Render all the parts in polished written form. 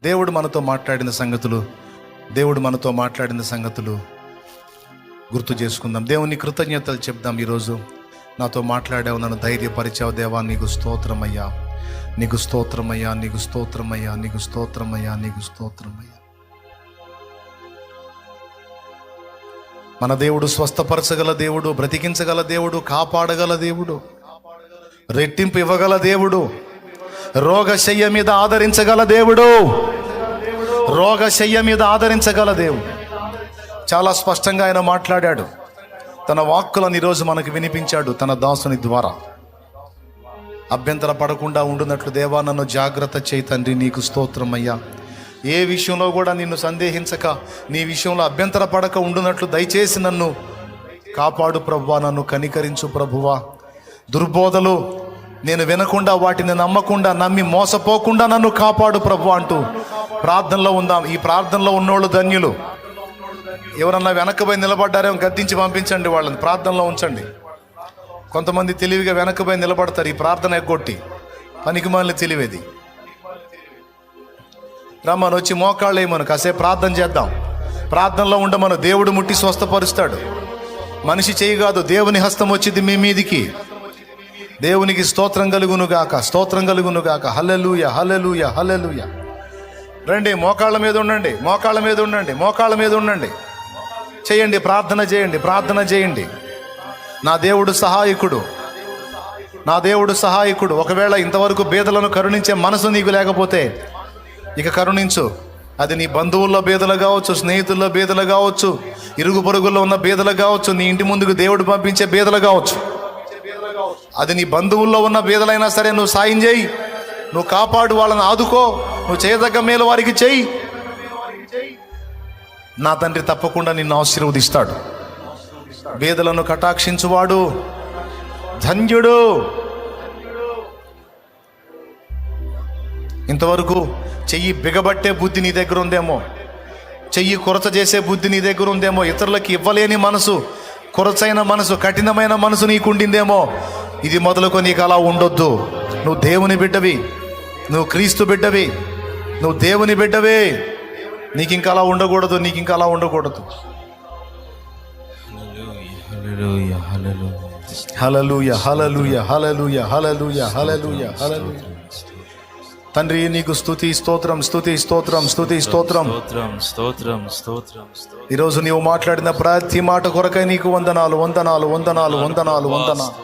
దేవుడు మనతో మాట్లాడిన సంగతులు గుర్తు చేసుకుందాం. దేవుని కృతజ్ఞతలు చెప్దాం. ఈరోజు నాతో మాట్లాడావు, నన్ను ధైర్యపరిచావు దేవా, నీకు స్తోత్రమయ్యా, నీకు స్తోత్రమయ్యా, నీకు స్తోత్రమయ్యా, నీకు స్తోత్రమయ్యా, నీకు స్తోత్రమయ్యా. మన దేవుడు స్వస్థపరచగల దేవుడు, బ్రతికించగల దేవుడు, కాపాడగల దేవుడు, రెట్టింపు ఇవ్వగల దేవుడు, రోగశయ్య మీద ఆదరించగల దేవుడు, రోగశయ్య మీద ఆదరించగల దేవుడు. చాలా స్పష్టంగా ఆయన మాట్లాడాడు. తన వాక్కులను ఈరోజు మనకు వినిపించాడు తన దాసుని ద్వారా. అభ్యంతర పడకుండా ఉండునట్లు దేవా నన్ను జాగ్రత్త చేయి తండ్రి, నీకు స్తోత్రమయ్యా. ఏ విషయంలో కూడా నిన్ను సందేహించక, నీ విషయంలో అభ్యంతర పడక ఉండునట్లు దయచేసి నన్ను కాపాడు ప్రభువా, నన్ను కనికరించు ప్రభువా. దుర్బోధలు నేను వినకుండా, వాటిని నమ్మకుండా, నమ్మి మోసపోకుండా నన్ను కాపాడు ప్రభువా అంటూ ప్రార్థనలో ఉందాం. ఈ ప్రార్థనలో ఉన్నోళ్ళు ధన్యులు. ఎవరన్నా వెనకబోయి నిలబడ్డారేమో గద్దించి పంపించండి, వాళ్ళని ప్రార్థనలో ఉంచండి. కొంతమంది తెలివిగా వెనకబోయి నిలబడతారు, ఈ ప్రార్థన ఎగ్గొట్టి. పనికిమాలిన తెలివేది. రమ్మను, వచ్చి మోకాళ్ళు వేయమను, కాసేపు ప్రార్థన చేద్దాం. ప్రార్థనలో ఉండమను, దేవుడు ముట్టి స్వస్థపరుస్తాడు. మనిషి చేయి కాదు, దేవుని హస్తం వచ్చింది మీ మీదికి. దేవునికి స్తోత్రం కలుగునుగాక, స్తోత్రం కలుగునుగాక. హల్లెలూయా, హల్లెలూయా, హల్లెలూయా. రండి, మోకాళ్ళ మీద ఉండండి, మోకాళ్ళ మీద ఉండండి, మోకాళ్ళ మీద ఉండండి. చేయండి, ప్రార్థన చేయండి, ప్రార్థన చేయండి. నా దేవుడు సహాయకుడు, నా దేవుడు సహాయకుడు. ఒకవేళ ఇంతవరకు బేదలను కరుణించే మనసు నీకు లేకపోతే ఇక కరుణించు. అది నీ బంధువుల్లో బేదలు కావచ్చు, స్నేహితుల్లో బేదలు కావచ్చు, ఇరుగు పొరుగుల్లో ఉన్న బేదలు కావచ్చు, నీ ఇంటి ముందుకు దేవుడు పంపించే బేదలు కావచ్చు. అది నీ బంధువుల్లో ఉన్న బేదలైనా సరే నువ్వు సాయం చేయి, నువ్వు కాపాడు, వాళ్ళని ఆదుకో, నువ్వు చేయదగ్గ మేలు వారికి చెయ్యి. నా తండ్రి తప్పకుండా నిన్ను ఆశీర్వదిస్తాడు. బేదలను కటాక్షించువాడు ధన్యుడు. ఇంతవరకు చెయ్యి బిగబట్టే బుద్ధి నీ దగ్గర ఉందేమో, చెయ్యి కొరత చేసే బుద్ధి నీ దగ్గర ఉందేమో, ఇతరులకి ఇవ్వలేని మనసు, కొరచైన మనసు, కఠినమైన మనసు నీకుండిందేమో. ఇది మొదలుకొని నీకు అలా ఉండొద్దు. నువ్వు దేవుని బిడ్డవి, నువ్వు క్రీస్తు బిడ్డవి, నువ్వు దేవుని బిడ్డవే. నీకు ఇంకా అలా ఉండకూడదు, నీకు ఇంకా అలా ఉండకూడదు. హల్లెలూయా, హల్లెలూయా, హల్లెలూయా, హల్లెలూయా, హల్లెలూయా, హల్లెలూయా, హల్లెలూయా. తండ్రి నీకు స్తుతి స్తోత్రం, స్తుతి స్తోత్రం, స్తుతి స్తోత్రం. ఈరోజు నీవు మాట్లాడిన ప్రతి మాట కొరకై నీకు వందనాలు, వందనాలు, వందనాలు, వందనాలు, వందనాలు.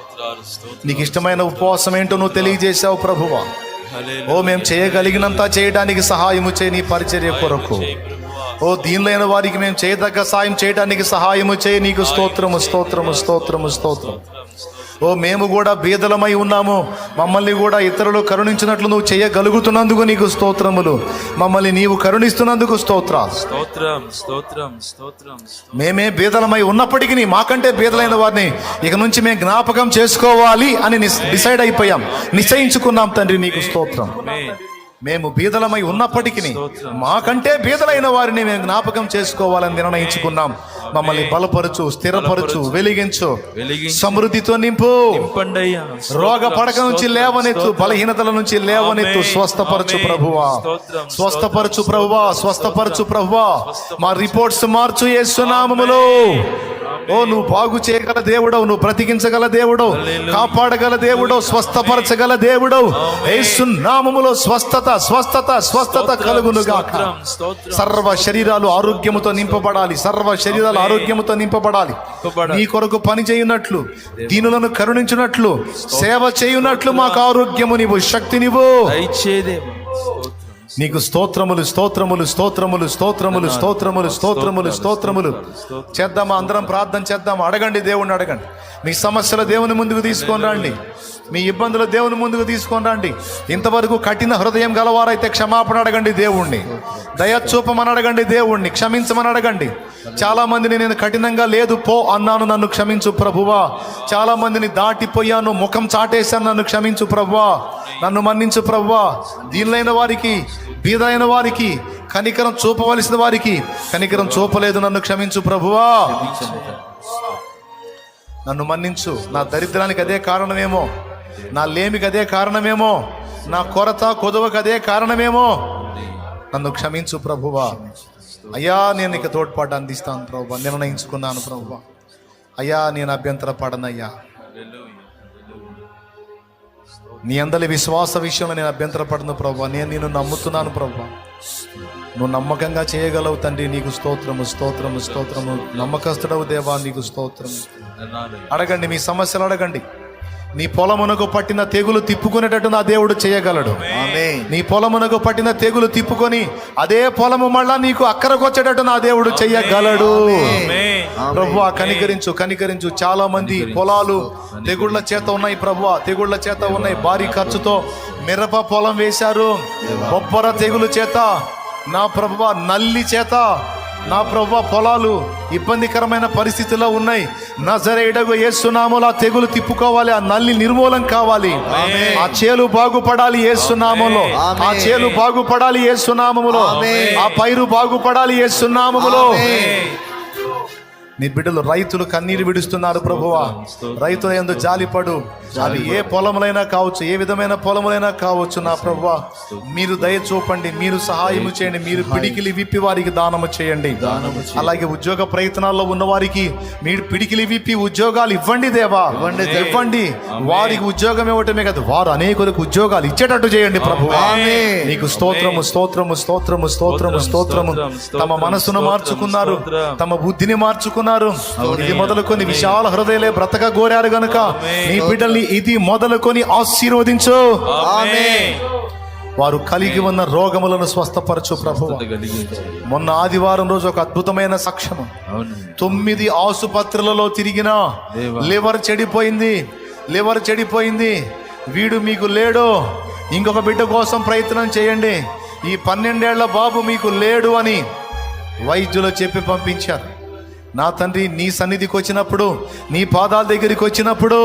నీకు ఇష్టమైన ఉపవాసం ఏంటో నువ్వు తెలియజేశావు ప్రభువా. ఓ మేము చేయగలిగినంత చేయడానికి సహాయము చేయి నీ పరిచర్య కొరకు. ఓ దీనిలైన వారికి మేము చేయదగ్గ సాయం చేయడానికి సహాయము చేయి. నీకు స్తోత్రము, స్తోత్రము, స్తోత్రము, స్తోత్రం. ఓ మేము కూడా బీదలమై ఉన్నాము, మమ్మల్ని కూడా ఇతరులు కరుణించినట్లు నువ్వు చేయగలుగుతున్నందుకు నీకు స్తోత్రములు. మమ్మల్ని నీవు కరుణిస్తున్నందుకు స్తోత్రాలు. మేమే బీదలమై ఉన్నప్పటికీ మాకంటే బీదలైన వారిని ఇక నుంచి మేము జ్ఞాపకం చేసుకోవాలి అని డిసైడ్ అయిపోయాం, నిశ్చయించుకున్నాం తండ్రి. నీకు స్తోత్రం. మేము బీదలమై ఉన్నప్పటికీ మాకంటే బీదలైన వారిని మేము జ్ఞాపకం చేసుకోవాలని నిర్ణయించుకున్నాం. మమ్మల్ని బలపరచు, స్థిరపరచు, వెలిగించు, సమృద్ధితో నింపు. రోగ పడక నుంచి లేవనెత్తు, బలహీనతల నుంచి లేవనెత్తు. స్వస్థపరచు ప్రభువా, స్వస్థపరచు ప్రభువా, స్వస్థపరచు ప్రభువా. మా రిపోర్ట్స్ మార్చు యేసు నామములో. ఓ నువ్వు బాగు చేయగల దేవుడవు, నువ్వు బ్రతికించగల దేవుడవు, కాపాడగల దేవుడవు, స్వస్థపరచగల దేవుడవు. యేసు నామములో స్వస్థత, స్వస్థత, స్వస్థత కలుగునుగాక. సర్వ శరీరాలు ఆరోగ్యముతో నింపబడాలి, సర్వ శరీరాలు ఆరోగ్యముతో నింపబడాలి. నీ కొరకు పని చేయునట్లు, దీనులను కరుణించున్నట్లు, సేవ చేయునట్లు మాకు ఆరోగ్యము నీవు, శక్తి నీవు. నీకు స్తోత్రములు, స్తోత్రములు, స్తోత్రములు, స్తోత్రములు, స్తోత్రములు, స్తోత్రములు, స్తోత్రములు. చేద్దామా? అందరం ప్రార్థన చేద్దాం. అడగండి, దేవుణ్ణి అడగండి. మీ సమస్యలు దేవుని ముందుకు తీసుకొని రండి, మీ ఇబ్బందులు దేవుని ముందుకు తీసుకొని రండి. ఇంతవరకు కఠిన హృదయం గలవారైతే క్షమాపణ అడగండి దేవుణ్ణి, దయ చూపమని అడగండి దేవుణ్ణి, క్షమించమని అడగండి. చాలా మందిని నేను కఠినంగా లేదు పో అన్నాను, నన్ను క్షమించు ప్రభువా. చాలా మందిని దాటిపోయాను, ముఖం చాటేశాను, నన్ను క్షమించు ప్రభువా, నన్ను మన్నించు ప్రభువా. దీనిలైన వారికి, బీదైన వారికి కనికరం చూపవలసిన వారికి కనికరం చూపలేదు, నన్ను క్షమించు ప్రభువా, నన్ను మన్నించు. నా దరిద్రానికి అదే కారణమేమో, నా లేమికి అదే కారణమేమో, నా కొరత కొదవకు అదే కారణమేమో. నన్ను క్షమించు ప్రభువా. అయ్యా నేను ఇక తోడ్పాటు అందిస్తాను ప్రభువా, నిర్ణయించుకున్నాను ప్రభువా. అయ్యా నేను అభ్యంతర పడనయ్యా. నీ అందరి విశ్వాస విషయంలో నేను అభ్యంతర పడను ప్రభువా. నేను నిన్ను నమ్ముతున్నాను ప్రభువా. నువ్వు నమ్మకంగా చేయగలవు తండ్రి. నీకు స్తోత్రము స్తోత్రము స్తోత్రము. నమ్మకస్తుడవు దేవా, నీకు స్తోత్రము. అడగండి, మీ సమస్యలు అడగండి. నీ పొలమునకు పట్టిన తెగులు తిప్పుకునేటట్టు నా దేవుడు చేయగలడు. నీ పొలమునకు పట్టిన తెగులు తిప్పుకొని అదే పొలము మళ్ళా నీకు అక్కరకొచ్చేటట్టు నా దేవుడు చెయ్యగలడు. ప్రభువా కనికరించు, కనికరించు. చాలా మంది పొలాలు తెగుళ్ల చేత ఉన్నాయి ప్రభువా, తెగుళ్ల చేత ఉన్నాయి. భారీ ఖర్చుతో మిరప పొలం వేశారు. బొబ్బర తెగులు చేత నా ప్రభువా, నల్లి చేత నా ప్రభువా పొలాలు ఇబ్బందికరమైన పరిస్థితుల్లో ఉన్నాయి. నజరేయుడగు యేసు నామములో ఆ తెగులు తిప్పుకోవాలి, ఆ నల్లి నిర్మూలం కావాలి, ఆ చేలు బాగుపడాలి యేసు నామములో, ఆ చేలు బాగుపడాలి యేసు నామములో, ఆ పైరు బాగుపడాలి యేసు నామములో. నీ బిడ్డలు రైతులు కన్నీరు విడుస్తున్నారు ప్రభువా. రైతుల యందు జాలిపడు. అది ఏ పొలములైనా కావచ్చు, ఏ విధమైన పొలములైనా కావచ్చు నా ప్రభువా. మీరు దయ చూపండి, మీరు సహాయము చేయండి, మీరు పిడికిలి విప్పి వారికి దానము చేయండి. అలాగే ఉద్యోగ ప్రయత్నాల్లో ఉన్న వారికి మీరు పిడికిలి విప్పి ఉద్యోగాలు ఇవ్వండి దేవా, ఇవ్వండి. వారికి ఉద్యోగం ఇవ్వటమే కదా, వారు అనేకులకు ఉద్యోగాలు ఇచ్చేటట్టు చేయండి ప్రభువా. నీకు స్తోత్రము స్తోత్రము స్తోత్రము స్తోత్రము స్తోత్రము. తమ మనసును మార్చుకున్నారు, తమ బుద్ధిని మార్చుకున్నారు. ఇది మొదలుకొని విశాల హృదయలే బ్రతక కోరారు గనుక నీ బిడ్డల్ని ఇది మొదలుకొని ఆశీర్వదించు. వారు కలిగి ఉన్న రోగములను స్వస్థపరచు ప్రభువా. మొన్న ఆదివారం రోజు ఒక అద్భుతమైన సాక్ష్యము. 9 ఆసుపత్రులలో తిరిగినా లివర్ చెడిపోయింది, లివర్ చెడిపోయింది. వీడు మీకు లేడు, ఇంకొక బిడ్డ కోసం ప్రయత్నం చేయండి, ఈ 12 ఏళ్ల బాబు మీకు లేడు అని వైద్యులు చెప్పి పంపించారు. నా తండ్రి, నీ సన్నిధికి వచ్చినప్పుడు, నీ పాదాల దగ్గరికి వచ్చినప్పుడు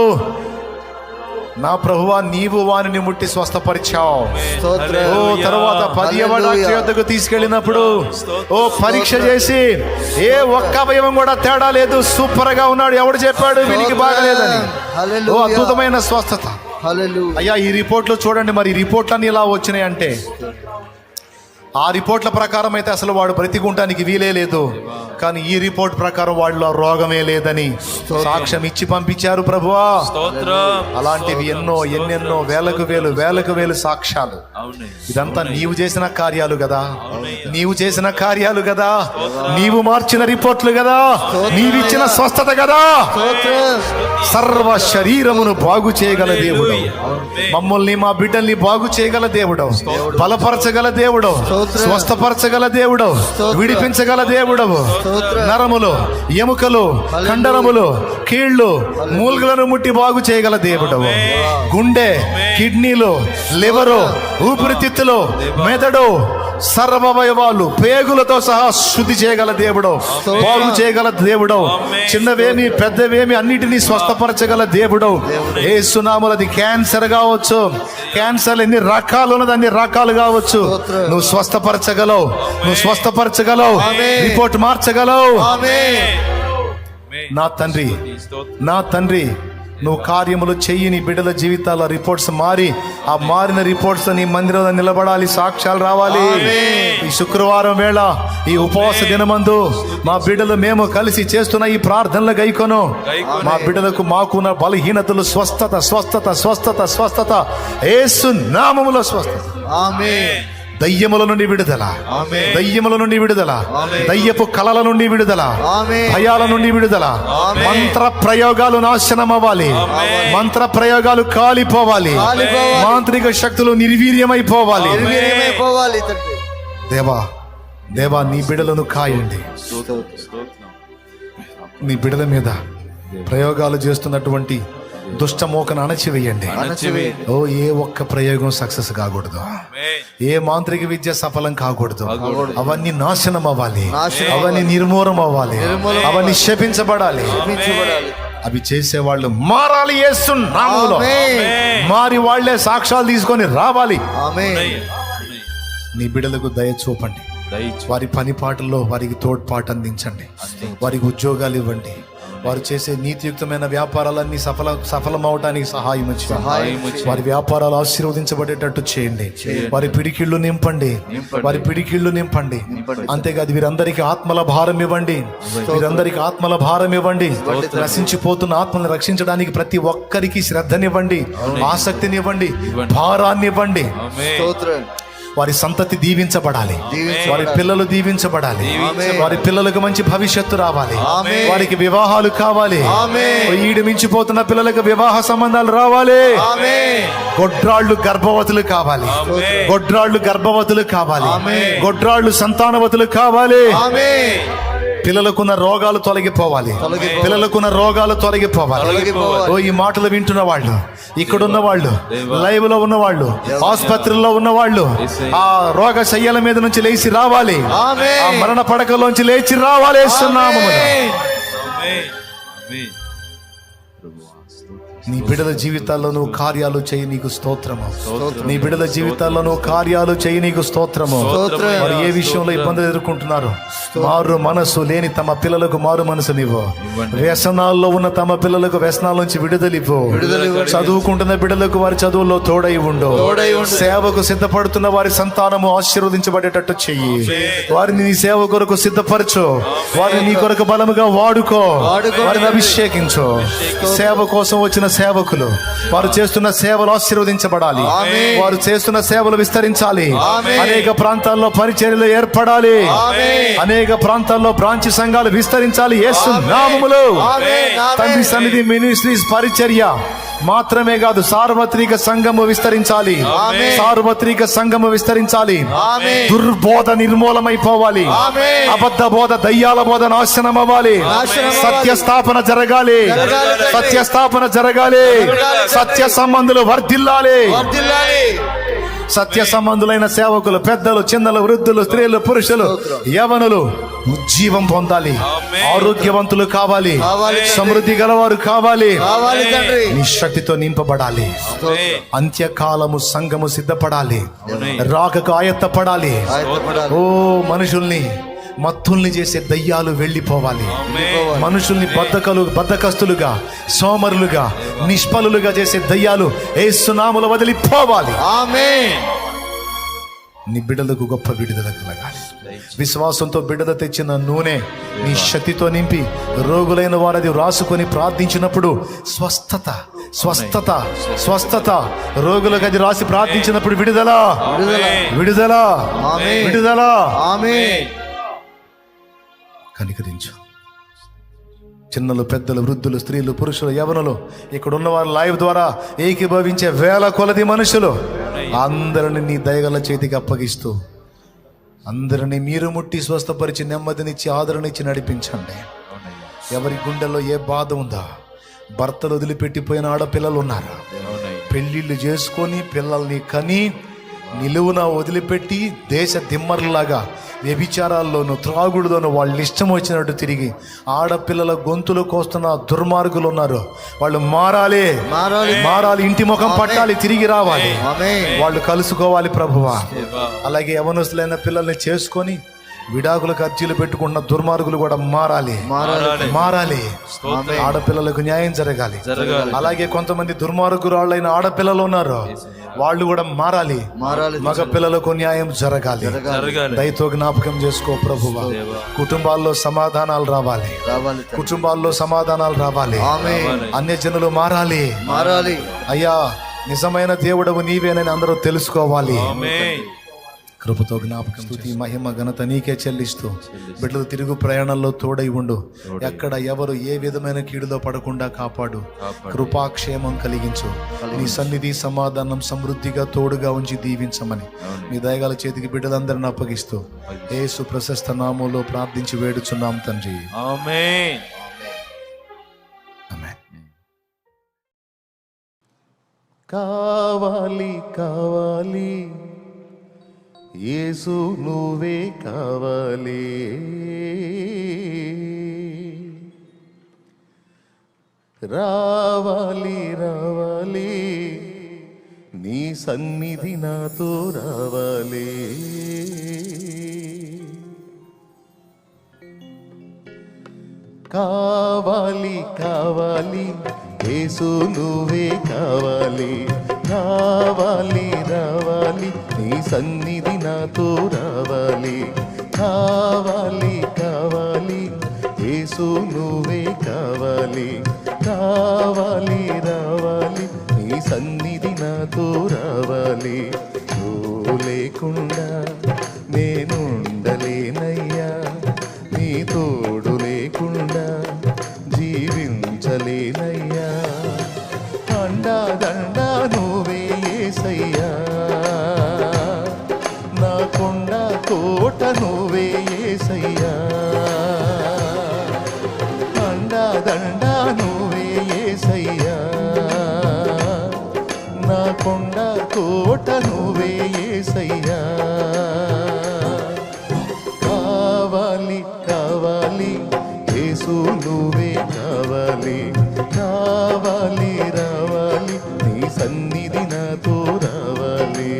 నా ప్రభువా నీవు వారిని ముట్టి స్వస్థపరిచావు. ఓ తర్వాత 10వ డాక్టర్ వద్దకు తీసుకెళ్ళినప్పుడు ఓ పరీక్ష చేసి ఏ ఒక్క అవయవం కూడా తేడా లేదు, సూపర్ గా ఉన్నాడు. ఎవడు చెప్పాడు వీనికి బాగలేదని? ఓ అద్భుతమైన స్వస్థత. అయ్యా ఈ రిపోర్ట్లు చూడండి. మరి ఈ రిపోర్ట్లన్నీ ఇలా వచ్చినాయి అంటే ఆ రిపోర్ట్ల ప్రకారం అయితే అసలు వాడు బ్రతికుంటానికి వీలే లేదు. కానీ ఈ రిపోర్ట్ ప్రకారం వాడిలో రోగమే లేదని సాక్ష్యం ఇచ్చి పంపించారు ప్రభువా. అలాంటివి ఎన్నెన్నో వేలకు వేలు సాక్ష్యాలు. ఇదంతా నీవు చేసిన కార్యాలు కదా, నీవు చేసిన కార్యాలు కదా, నీవు మార్చిన రిపోర్ట్లు కదా, నీవిచ్చిన స్వస్థత కదా. సర్వ శరీరమును బాగు చేయగల దేవుడు, మమ్మల్ని మా బిడ్డల్ని బాగు చేయగల దేవుడు, బలపరచగల దేవుడు, స్వస్థపరచగల దేవుడు, విడిపించగల దేవుడు. నరములు, ఎముకలు, కండరములు, కీళ్లు, మూలుగులను ముట్టి బాగు చేయగల దేవుడు. గుండె, కిడ్నీలు, లివరు, ఊపిరితిత్తులు, మెదడు, సర్వవయవాలు, పేగులతో సహా శుద్ధి చేయగల దేవుడు, బాగు చేయగల దేవుడు. చిన్నవేమి పెద్దవేమి అన్నిటినీ స్వస్థపరచగల దేవుడు. యేసు నామములో అది క్యాన్సర్ కావచ్చు, క్యాన్సర్ ఎన్ని రకాలు ఉన్నది అన్ని రకాలు కావచ్చు, నువ్వు స్వస్థపరచగలవు, నువ్వు స్వస్థపరచగలవు, రిపోర్ట్ మార్చగలవు. నా తండ్రి, నా తండ్రి, నువ్వు కార్యములు చెయ్యి. నీ బిడ్డల జీవితాల రిపోర్ట్స్ మారి, ఆ మారిన రిపోర్ట్స్ నీ మందిరంలో నిలబడాలి, సాక్ష్యాలు రావాలి. ఈ శుక్రవారం వేళ, ఈ ఉపవాస దినమందు మా బిడ్డలు మేము కలిసి చేస్తున్న ఈ ప్రార్థనలు గైకొను. మా బిడ్డలకు మాకున్న బలహీనతలు స్వస్థత స్వస్థత స్వస్థత స్వస్థత యేసు నామములో స్వస్థత. ఆమేన్. దయ్యముల నుండి విడుదల, దయ్యముల నుండి విడుదల, దయ్యపు కళల నుండి విడుదల, భయాల నుండి విడుదల. మంత్ర ప్రయోగాలు నాశనం అవ్వాలి, మంత్ర ప్రయోగాలు కాలిపోవాలి, మాంత్రిక శక్తులు నిర్వీర్యమైపోవాలి. దేవా, దేవా నీ బిడలను కాయండి. నీ బిడల మీద ప్రయోగాలు చేస్తున్నటువంటి దుష్టమోకను అణచివేయండి. ఓ ఏ ఒక్క ప్రయోగం సక్సెస్ కాకూడదు, ఏ మాంత్రిక విద్య సఫలం కాకూడదు. అవన్నీ నాశనం అవ్వాలి, అవన్నీ నిర్మూలం అవ్వాలి, అవన్నీ శపించబడాలి. అవి చేసేవాళ్ళు మారాలి యేసు నామములో. మారి వాళ్లే సాక్ష్యాలు తీసుకొని రావాలి. నీ బిడ్డలకు దయ చూపండి, వారి పని పాటల్లో వారికి తోడ్పాటు అందించండి, వారికి ఉద్యోగాలు ఇవ్వండి, వారు చేసే నీతియుక్తమైన వ్యాపారాలన్నీ సఫలమవటానికి సహాయం చేయండి. వారి వ్యాపారాలు ఆశీర్వదించబడేటట్టు చేయండి. వారి పిడికిళ్ళు నింపండి, వారి పిడికిళ్ళు నింపండి. అంతేకాదు వీరందరికీ ఆత్మల భారం ఇవ్వండి, వీరందరికీ ఆత్మల భారం ఇవ్వండి. నశించిపోతున్న ఆత్మలను రక్షించడానికి ప్రతి ఒక్కరికి శ్రద్ధనివ్వండి, ఆసక్తినివ్వండి, భారాన్ని ఇవ్వండి. వారి సంతతి దీవించబడాలి, వారి పిల్లలు దీవించబడాలి, వారి పిల్లలకు మంచి భవిష్యత్తు రావాలి, వారికి వివాహాలు కావాలి, ఈడు మించిపోతున్న పిల్లలకు వివాహ సంబంధాలు రావాలి. గొడ్రాళ్ళు గర్భవతులు కావాలి, గొడ్రాళ్ళు గర్భవతులు కావాలి, గొడ్రాళ్ళు సంతానవతులు కావాలి. పిల్లలకున్న రోగాలు తొలగిపోవాలి, పిల్లలకున్న రోగాలు తొలగిపోవాలి. ఈ మాటలు వింటున్న వాళ్ళు, ఇక్కడున్న వాళ్ళు, లైవ్ లో ఉన్న వాళ్ళు, ఆసుపత్రుల్లో ఉన్న వాళ్ళు ఆ రోగ శయ్యల మీద నుంచి లేచి రావాలి, ఆ మరణ పడకలోంచి లేచి రావాలి. నీ బిడ్డల జీవితాల్లో నువ్వు కార్యాలు చేయి, నీకు స్తోత్రము. నీ బిడ్డల జీవితాల్లో నువ్వు కార్యాలు చేయి, నీకు స్తోత్రము. మరి ఏ విషయంలో ఇబ్బందులు ఎదుర్కొంటున్నారు? మారు మనసు లేని తమ పిల్లలకు మారు మనసునివ్వు. వ్యసనాల్లో ఉన్న తమ పిల్లలకు వ్యసనాల నుంచి విడుదలివ్వు. చదువుకుంటున్న బిడ్డలకు వారి చదువుల్లో తోడై ఉండు. సేవకు సిద్ధపడుతున్న వారి సంతానము ఆశీర్వదించబడేటట్టు చెయ్యి. వారిని నీ సేవ కొరకు సిద్ధపరచు, వారిని నీ కొరకు బలముగా వాడుకో, వారిని అభిషేకించు. సేవ కోసం వచ్చిన సేవకులు, వారు చేస్తున్న సేవలు ఆశీర్వదించబడాలి, వారు చేస్తున్న సేవలు విస్తరించాలి, అనేక ప్రాంతాల్లో పరిచర్యలు ఏర్పడాలి, అనేక ప్రాంతాల్లో బ్రాంచ్ సంఘాలు విస్తరించాలి. యేసు నామములో తండ్రి సన్నిధి మినిస్ట్రీస్ పరిచర్య మాత్రమే కాదు, సార్వత్రిక సంఘము విస్తరించాలి, సార్వత్రిక సంఘము విస్తరించాలి. దుర్బోధ నిర్మూలమైపోవాలి, అబద్ధ బోధ, దయ్యాల బోధ నాశనం అవ్వాలి, సత్య స్థాపన జరగాలి, సత్య స్థాపన జరగాలి, సత్య సంబంధులు వర్ధిల్లాలి. సత్య సంబంధులైన సేవకులు, పెద్దలు, చిన్నలు, వృద్ధులు, స్త్రీలు, పురుషులు, యవనులు ఉజ్జీవం పొందాలి, ఆరోగ్యవంతులు కావాలి, సమృద్ధి గలవారు కావాలి, నీ శక్తితో నింపబడాలి. అంత్యకాలము సంఘము సిద్ధపడాలి, రాకకు ఆయత్తపడాలి. ఓ మనుషుల్ని మత్తుల్ని చేసే దయ్యాలు వెళ్ళిపోవాలి, మనుషుల్ని బద్ధకస్తులుగా, సోమరులుగా, నిష్ఫలులుగా చేసే దయ్యాలు యేసు నామములో వదిలిపోవాలి. నీ బిడ్డలకు గొప్ప విడుదల కలగాలి. విశ్వాసంతో బిడ్డల తెచ్చిన నూనె నీ శక్తితో నింపి రోగులైన వారది రాసుకొని ప్రార్థించినప్పుడు స్వస్థత, స్వస్థత, స్వస్థత. రోగులకు అది రాసి ప్రార్థించినప్పుడు విడుదల, విడుదల, విడుదల. కనికరించు. చిన్నలు, పెద్దలు, వృద్ధులు, స్త్రీలు, పురుషులు, యవనులు, ఇక్కడ ఉన్న వారు లైవ్ ద్వారా ఏకీభవించే వేల కొలది మనుషులు అందరిని నీ దయగల చేతికి అప్పగిస్తూ అందరినీ మీరు ముట్టి స్వస్థపరిచి నెమ్మదినిచ్చి ఆదరణిచ్చి నడిపించండి. ఎవరి గుండెల్లో ఏ బాధ ఉందా? భర్తలు వదిలిపెట్టిపోయిన ఆడపిల్లలు ఉన్నారు, పెళ్ళిళ్ళు చేసుకొని పిల్లల్ని కని నిలువున వదిలిపెట్టి దేశ దిమ్మర్లాగా వ్యభిచారాల్లోనూ త్రాగుడులోనూ వాళ్ళు ఇష్టం వచ్చినట్టు తిరిగి ఆడపిల్లల గొంతులు కోస్తున్న దుర్మార్గులు ఉన్నారు. వాళ్ళు మారాలి, మారాలి, ఇంటి ముఖం పట్టాలి, తిరిగి రావాలి, వాళ్ళు కలుసుకోవాలి ప్రభువా. అలాగే యవనస్తులైన పిల్లల్ని చేసుకొని విడాకులకు అర్జీలు పెట్టుకున్న దుర్మార్గులు కూడా మారాలి, మారాలి. ఆడపిల్లలకు న్యాయం జరగాలి. అలాగే కొంతమంది దుర్మార్గురాళ్ళైన ఆడపిల్లలు ఉన్నారు, వాళ్ళు కూడా మారాలి, మగ పిల్లలకు న్యాయం జరగాలి. దయతో జ్ఞాపకం చేసుకో ప్రభువా. కుటుంబాల్లో సమాధానాలు రావాలి, కుటుంబాల్లో సమాధానాలు రావాలి. అన్యజనులు మారాలి, అయ్యా నిజమైన దేవుడవు నీవేనని అందరూ తెలుసుకోవాలి. కృపతో జ్ఞాపకం, స్తుతి, మహిమ, ఘనత నీకే చెల్లిస్తూ బిడ్డలు తిరుగు ప్రయాణంలో తోడై ఉండు. ఎక్కడ ఎవరు ఏ విధమైన కీడులో పడకుండా కాపాడు. కృపాక్షేమం కలిగించు. నీ సన్నిధి, సమాధానం సమృద్ధిగా తోడుగా ఉంచి దీవించమని మీ దయగల చేతికి బిడ్డలందరిని అప్పగిస్తూ యేసు ప్రశస్త నామములో ప్రార్థించి వేడుచున్నాం తండ్రి, ఆమేన్. కావాలి, కావాలి యేసు నువ్వే కావాలి, రావాలి, రావాలి నీ సన్నిధి నాతో రావాలి. కావాలి కావాలి యేసు నువ్వే కావాలి, రావాలి రావాలి నీ సన్నిధి నాతో రావాలి, కావాలి కావాలి యేసు నువ్వే కావాలి, రావాలి రావాలి నీ సన్నిధి నాతో రావాలి. నువ్వు లేకుండా నేనుండలేనయ్యా, నీ తోడు లేకుండా జీవించలేనయ్యా, అండా దండా నువ్వే యేసయ్యా, నా కొండ కోట నువ్వే యేసయ్యా, అండా దండా నువ్వే యేసయ్యా, నా కొండ కోట నువ్వే యేసయ్యా. కావాలి కావాలి యేసు నువ్వే కావాలి, రావాలి రావాలి నీ సన్నిధి నాతో రావాలి.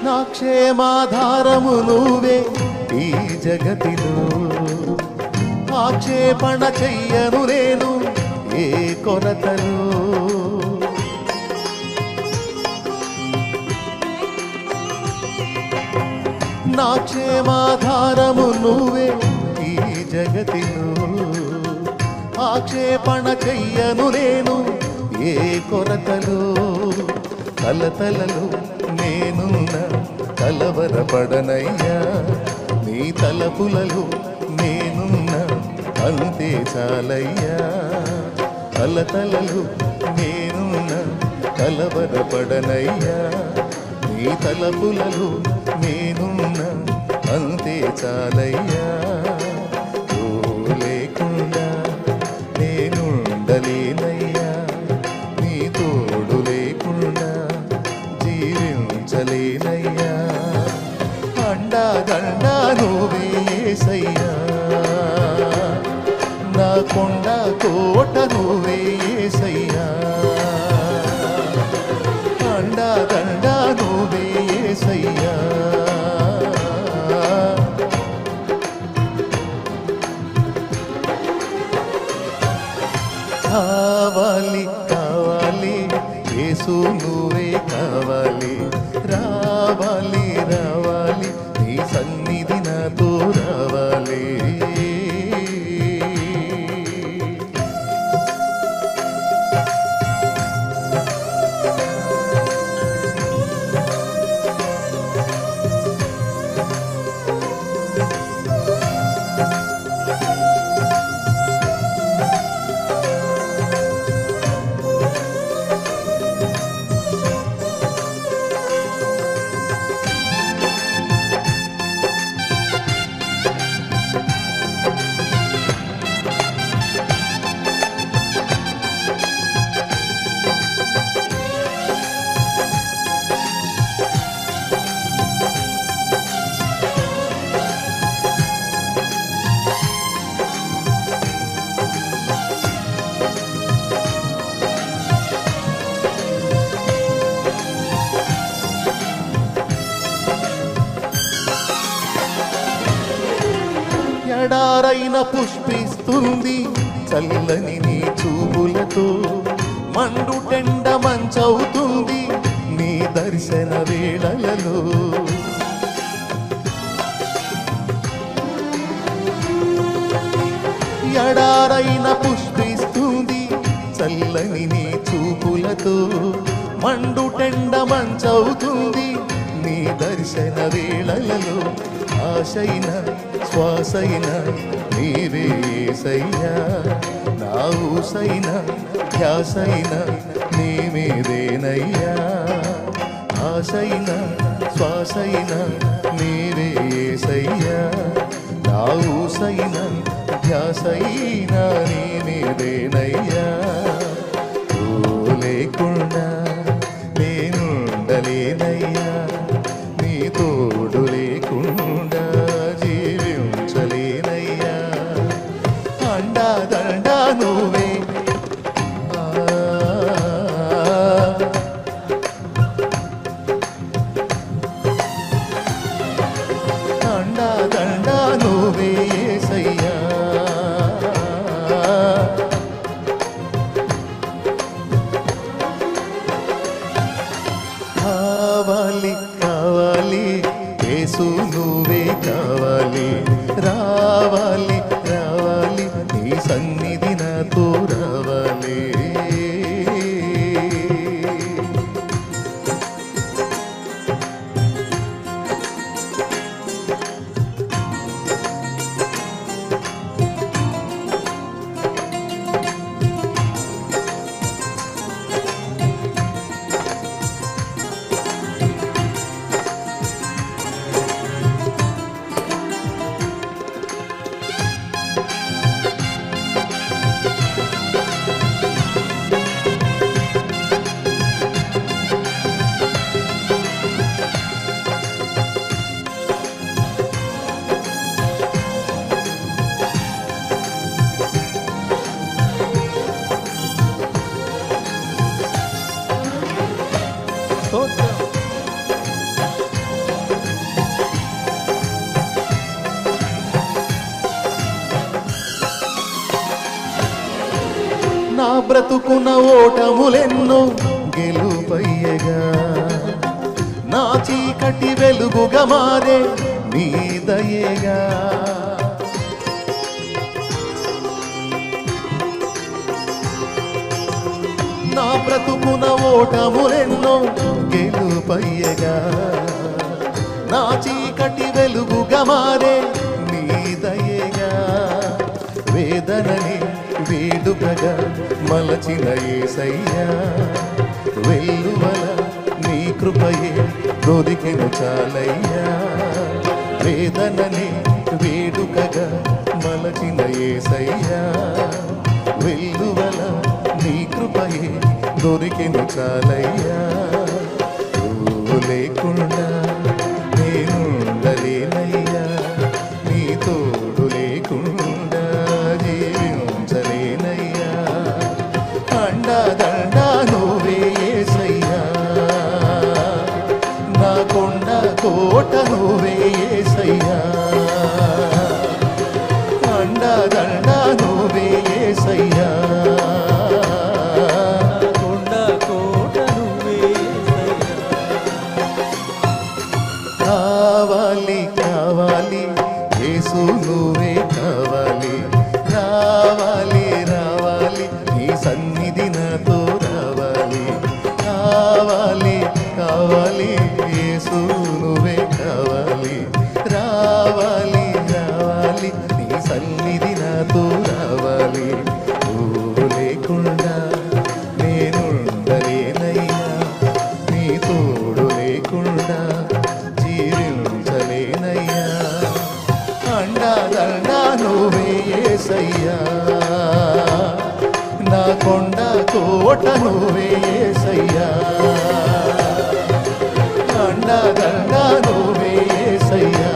నా క్షేమాధారము నువ్వే ఈ జగతిలో, ఆక్షేపణ చెయ్యను నేను ఏ కొరతలో, నా క్షేమాధారము నువ్వే ఈ జగతిలో, ఆక్షేపణ చెయ్యను నేను ఏ కొరతలో, కలతలలో నేనున్న కలవరపడనయ్యా, నీ తలపులలో నేనున్న అంతే చాలయ్యా, కలతలలో నేనున్న కలవరపడనయ్యా, నీ తలపులలో నేనున్న అంతే చాలయ్యా. నువ్వు లేకుండా నేనుండలేనయ్యా, నీ తోడు లేకుండా జీవించలేనయ్యా, అండా దండా నువ్వే యేసయ్యా, నా కొండ కోట నువ్వే యేసయ్యా, అండా దండా నువ్వే యేసయ్యా. కావాలి కావాలి యేసు నువ్వే కావాలి, రావాలి రావాలి నీ సన్నిధి నాతో రావాలి. ఎడారైన పుష్పిస్తుంది చల్లని నీ చూపులతో, మండు టెండ మంచవుతుంది నీ దర్శన వేళలలో, ఎడారైన పుష్పిస్తుంది పుష్పిస్తుంది చల్లని నీ చూపులతో మండుటెండ మంచవుతుంది నీ దర్శన వేళలలో ఆశైన శ్వాసైన నీవే యేసయ్యా నా ఊసైన ధ్యాసైన నీ మీదేనయ్యా ఆశైన శ్వాసైన నీవే యేసయ్యా నా ఊసైన ధ్యాసైన నీ మీదేనయ్యా నువ్వు లేకుండా నేనుండలేనయ్యా నీ తోడు లేకుండా జీవించలేనయ్యా అండా దండా నువ్వే అండా దండా నువ్వే యేసయ్యా కావాలి కావాలి యేసు నువ్వే కావాలి రావాలి రావాలి నీ సన్నిధి నాతో రావాలి నా బ్రతుకున ఓటములెన్నో గెలుపయ్యగా నా చీకటి వెలుగుగా మారే నీ దయేగా నా బ్రతుకున ఓటములెన్నో గెలుపయ్యగా నా చీకటి వెలుగుగా మారే నీ దయేగా వేదనని వేడుకగా మలచిన యేసయ్యా వెల్లువల నీ కృపయే దొరికెను చాలయ్యా వేదనని వేడుకగా మలచిన యేసయ్యా వెల్లువల నీ కృపయే దొరికెను చాలయ్యా నువ్వు లేకుండా నేనుండలేనయ్యా నీ తోడు లేకుండా జీవించలేనయ్యా అండా దండా నువ్వే యేసయ్యా నా కొండ కోట నువ్వే యేసయ్యా అండా దండా నువ్వే యేసయ్యా కావాలి కావాలి యేసు నువ్వే కావాలి రావాలి రావాలి నీ సన్నిధి నాతో రావాలి కావాలి కావాలి యేసు నువ్వే కావాలి రావాలి రావాలి నీ సన్నిధి నాతో రావాలి నువ్వు లేకుండా నేనుండలేనయ్యా నీ తోడు లేకుండా జీవించలేనయ్యా అండా దండా నువ్వే యేసయ్యా నా కొండ కోట నువ్వే యేసయ్యా అండా దండా నువ్వే యేసయ్యా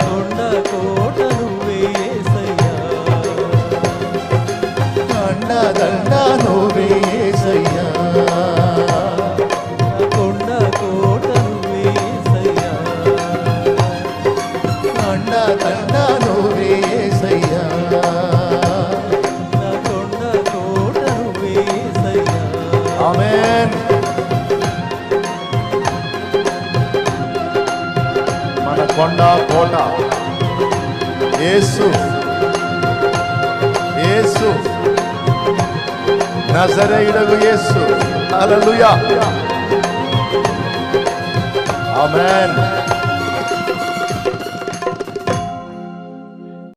కొండ కోట నువ్వే యేసయ్యా అండా దండా నువ్వే యేసయ్యా అండా దండా నువ్వే యేసయ్యా ఆమేన్ మన కొండ కోట యేసు యేసు, నజరేయుడగు యేసు. హల్లెలూయా. ఆమేన్.